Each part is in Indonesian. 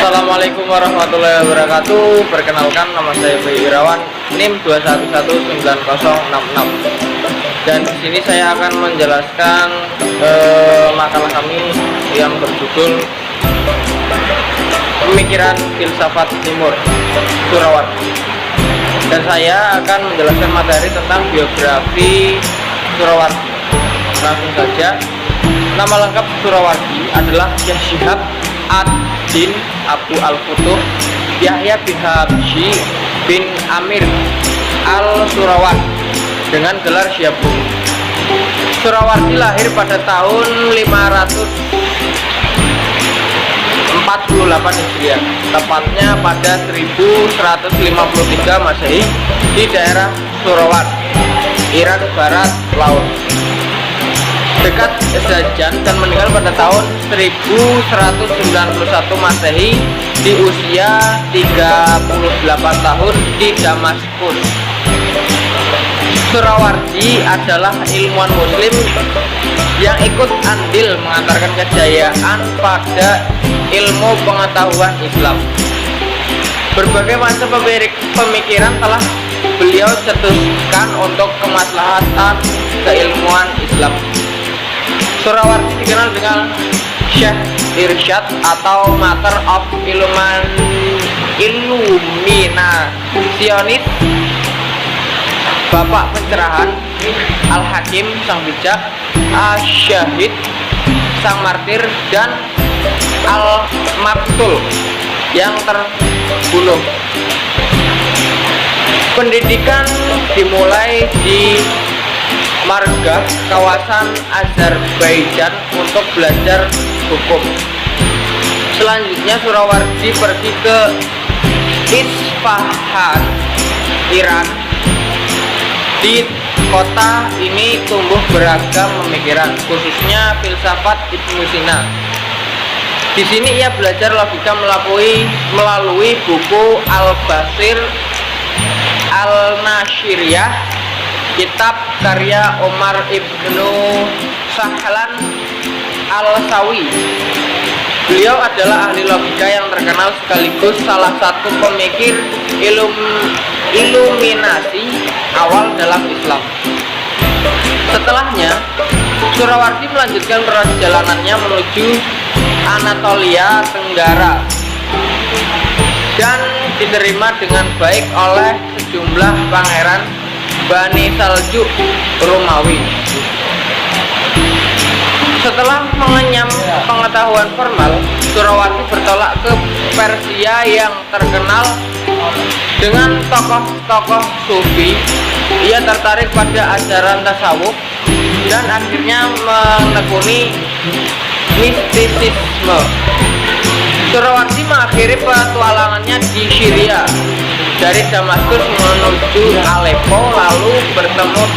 Assalamualaikum warahmatullahi wabarakatuh. Perkenalkan, nama saya Bayu Irawan, NIM 2119066. Dan di sini saya akan menjelaskan makalah kami yang berjudul Pemikiran Filsafat Timur Surawardi. Dan saya akan menjelaskan materi tentang biografi Surawardi. Langsung saja. Nama lengkap Surawardi adalah Syekh Syihab ad-Din Abu al-Futuh Yahya bin Habsyi bin Amir al-Surawardi dengan gelar Syihab. Surawardi lahir pada tahun 548 Hijriah, tepatnya pada 1153 Masehi di daerah Surawardi, Iran Barat Laut, dekat Zajan, dan meninggal pada tahun 1191 Masehi di usia 38 tahun di Damaskus. Surawardi adalah ilmuwan muslim yang ikut andil mengantarkan kejayaan pada ilmu pengetahuan Islam. Berbagai macam pemikiran telah beliau cetuskan untuk kemaslahatan keilmuan Islam. Surawardi dikenal dengan Syekh Irsyad atau Master of Illuminationis, Bapak Pencerahan, Al-Hakim sang bijak, Asy-Syahid sang martir, dan Al-Maktul yang terbunuh. Pendidikan dimulai di Margah, kawasan Azerbaijan, untuk belajar hukum. Selanjutnya Surawardi pergi ke Isfahan, Iran. Di kota ini tumbuh beragam pemikiran, khususnya filsafat Ibnu Sina. Di sini ia belajar logika melalui buku Al-Basir Al-Nasiriyah, kitab karya Omar Ibnu Sahlan Al-Sawi. Beliau adalah ahli logika yang terkenal sekaligus salah satu pemikir iluminasi awal dalam Islam. Setelahnya, Surawardi melanjutkan perjalanannya menuju Anatolia Tenggara dan diterima dengan baik oleh sejumlah pangeran Bani Saljuk Romawi. Setelah mengenyam pengetahuan formal, Surawardi bertolak ke Persia yang terkenal dengan tokoh-tokoh sufi. Ia tertarik pada ajaran tasawuf dan akhirnya menekuni mistisisme. Surawardi mengakhiri petualangannya di Syria dari Damaskus menuju Aleppo, lalu bertemu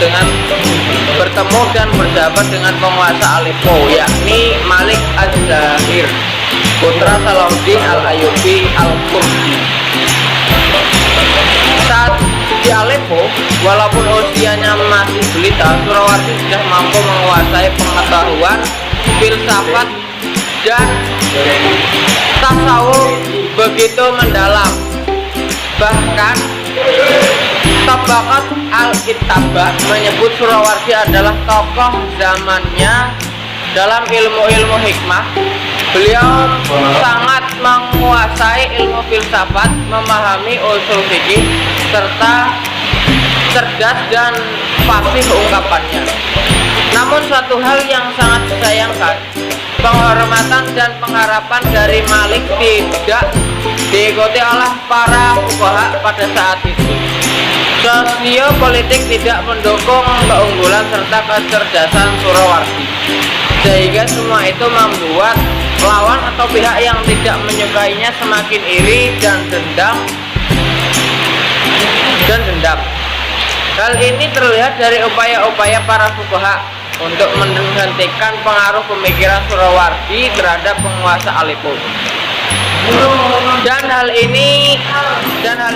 dan bersahabat dengan penguasa Aleppo, yakni Malik Az-Zahir, putra Salahuddin Al-Ayyubi Al-Kurdi. Saat di Aleppo, walaupun usianya masih belita, Surawardi sudah mampu menguasai pengetahuan filsafat dan tasawuf begitu mendalam. Bahkan Tabaqat Al-Ittabah menyebut Surawardi adalah tokoh zamannya dalam ilmu-ilmu hikmah. Beliau sangat menguasai ilmu filsafat, memahami usul fikih, serta cerdas dan fasih ungkapannya. Namun satu hal yang sangat disayangkan, penghormatan dan pengharapan dari Malik tidak diikuti oleh para fuqaha pada saat itu. Sosiopolitik tidak mendukung keunggulan serta kecerdasan Surawardi, sehingga semua itu membuat lawan atau pihak yang tidak menyukainya semakin iri dan dendam. Hal ini terlihat dari upaya-upaya para fuqaha untuk menghentikan pengaruh pemikiran Surawardi terhadap penguasa Aleppo. Dan hal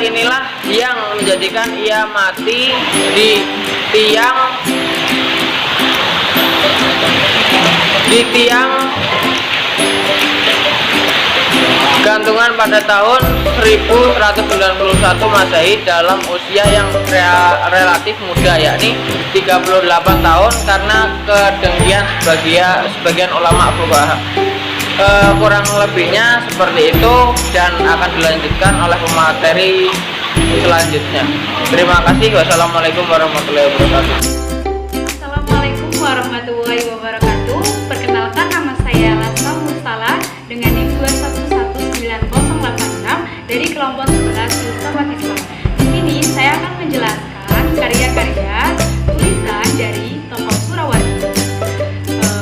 inilah yang menjadikan ia mati di tiang gantungan pada tahun 1191 Masehi dalam usia yang relatif muda, yakni 38 tahun karena kedengkian sebagian ulama fuqaha. Kurang lebihnya seperti itu dan akan dilanjutkan oleh pemateri selanjutnya. Terima kasih. Wassalamualaikum warahmatullahi wabarakatuh. Assalamualaikum warahmatullahi wabarakatuh. Perkenalkan, nama saya Lasma Mursalah dengan NIM 2119086 dari kelompok 11 Filsafat Islam. Di sini saya akan menjelaskan karya-karya tulisan dari tokoh Surawadi.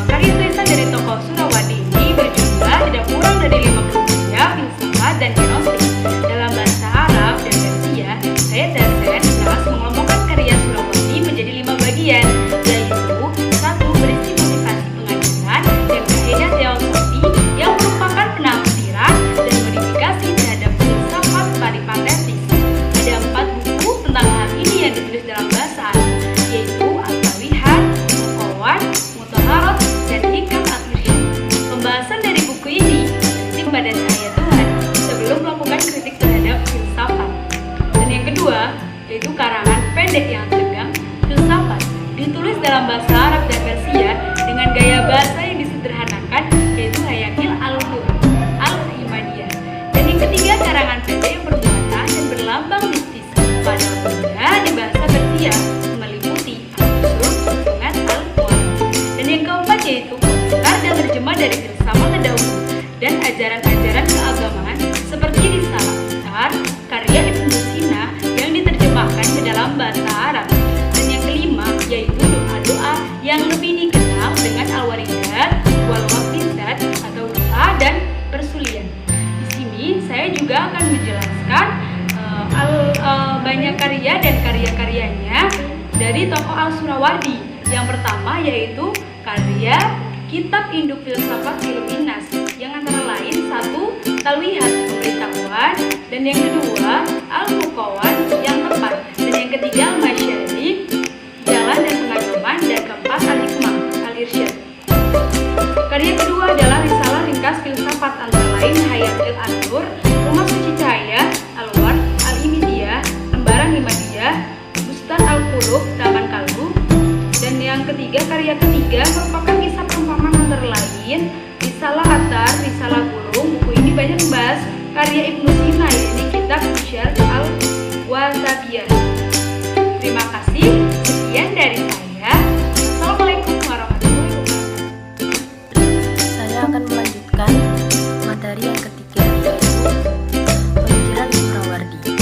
Karya tulisan dari tokoh Surawadi ini berjumlah tidak kurang dari 50 karya filsafat dan gnostik. Dalam bahasa Arab dan Persia, saya dosen jelas mengelompokkan karya Surawadi menjadi 5 bagian, yaitu 1. Berisi motivasi pengajaran dan kaidah teosofi yang merupakan penafsiran dan modifikasi terhadap filsafat paripatetis. Ada 4 buku tentang hal ini yang ditulis dalam bahasa Arab, yaitu At-Tawihad, Muqawwan, Mutahharat, dan Hikam At-Tirsyid. Pembahasan dari buku ini berisi pada saya Tuhan sebelum melakukan kritik terhadap filsafat. Dan yang kedua, yaitu karangan pendek yang tegang filsafat, ditulis dalam bahasa Arab dan Persia dengan gaya bahasa yang disederhanakan, yaitu Hayakil Al-Imadiyah. Dan yang ketiga, karangan pendek yang bermuatan dan berlambang mistis pada umumnya di bahasa Persia meliputi Al-Usul, Sungat, Al-Mu'allaf. Dan yang keempat yaitu komentar dan terjemah dari filsafat terdahulu dan ajaran-ajaran keagamaan seperti Risalah Besar karya Ibnu Sina yang diterjemahkan ke dalam bahasa Arab. Dan yang kelima yaitu doa-doa yang lebih dikenal dengan Al-Waridat, Wal-Wafidat atau doa dan persulian. Di sini saya juga akan menjelaskan banyak karya dan karya-karyanya dari tokoh Al-Surawadi. Yang pertama yaitu karya Kitab Induk Filsafat Iluminasi yang antara lain 1. Talwihat Pemberitahuan, dan yang kedua Al-Muqawwan yang tepat, dan yang ketiga Al-Masyarik Jalan dan Pengagama, dan keempat Al-Hikmah Al-Irsyad. Karya kedua adalah Risalah Ringkas Filsafat antara lain Hayatil An-Nur, Rumah Suci Cahaya, Al-Ward, Al-Imidiyah, Lembaran Himadiyah, Bustan Al-Qulub, Taman Kalbu. Dan yang ketiga, karya ketiga merupakan kisah perumpamaan antara lain Risalah Atar, Risalah Burung. Buku ini banyak membahas karya Ibnu Sina, yaitu kitab Syarh Al-Wasatiyah. Terima kasih. Sekian dari saya. Assalamualaikum warahmatullahi wabarakatuh. Saya akan melanjutkan materi yang ketiga, yaitu pemikiran Surawadi.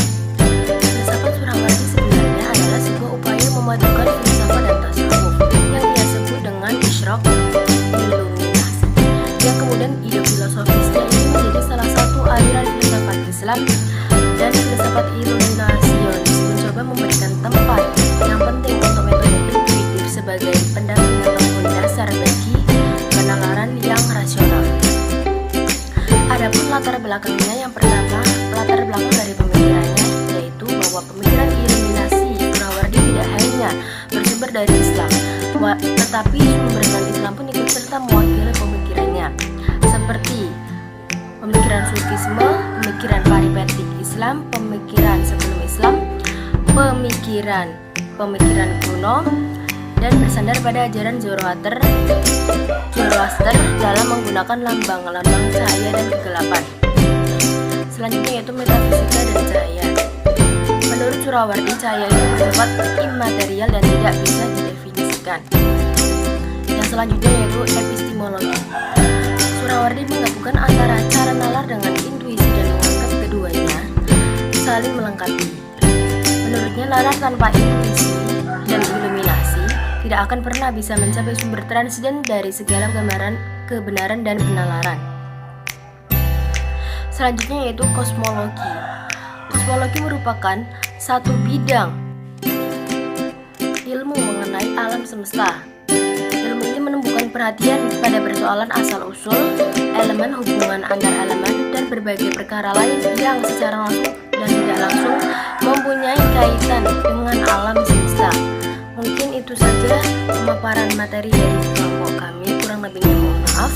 Filsafat Surawadi sebenarnya adalah sebuah upaya memadukan filsafat dan tasawuf yang ia sebut dengan Isyraq Iluminasi, yang kemudian ide filosofisnya ini menjadi salah satu aliran filsafat Islam. Dan filsafat Iluminasionis mencoba memberikan tempat yang penting untuk metode intuitif sebagai pendamping ataupun dasar bagi penalaran yang rasional. Adapun latar belakangnya, yang pertama, latar belakang dari pemikirannya yaitu bahwa pemikiran Iluminasi Surawadi tidak hanya bersumber dari Islam, tetapi sumber Islam pun ikut serta mewakili pemikirannya, seperti pemikiran Sufisme, pemikiran paripetik Islam, pemikiran sebelum Islam, pemikiran kuno, dan bersandar pada ajaran Zoroaster dalam menggunakan lambang-lambang cahaya dan kegelapan. Selanjutnya yaitu metafisika dan cahaya. Menurut Surawadi, cahaya itu bersifat imaterial dan tidak bisa didefinisikan. Yang selanjutnya yaitu epistemologi. Surawadi menggabungkan antara cara nalar dengan intuisi dan menganggap keduanya saling melengkapi. Menurutnya, nalar tanpa intuisi dan iluminasi tidak akan pernah bisa mencapai sumber transenden dari segala gambaran kebenaran dan penalaran. Selanjutnya yaitu kosmologi. Kosmologi merupakan satu bidang ilmu mengenai alam semesta. Ilmu ini menumbuhkan perhatian pada persoalan asal-usul, elemen, hubungan antar elemen, dan berbagai perkara lain yang secara langsung dan tidak langsung mempunyai kaitan dengan alam semesta. Mungkin itu saja pemaparan materi dari kelompok kami. Kurang lebihnya mohon maaf.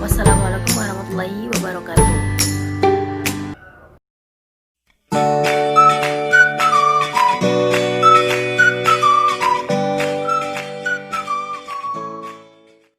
Wassalamualaikum warahmatullahi wabarakatuh.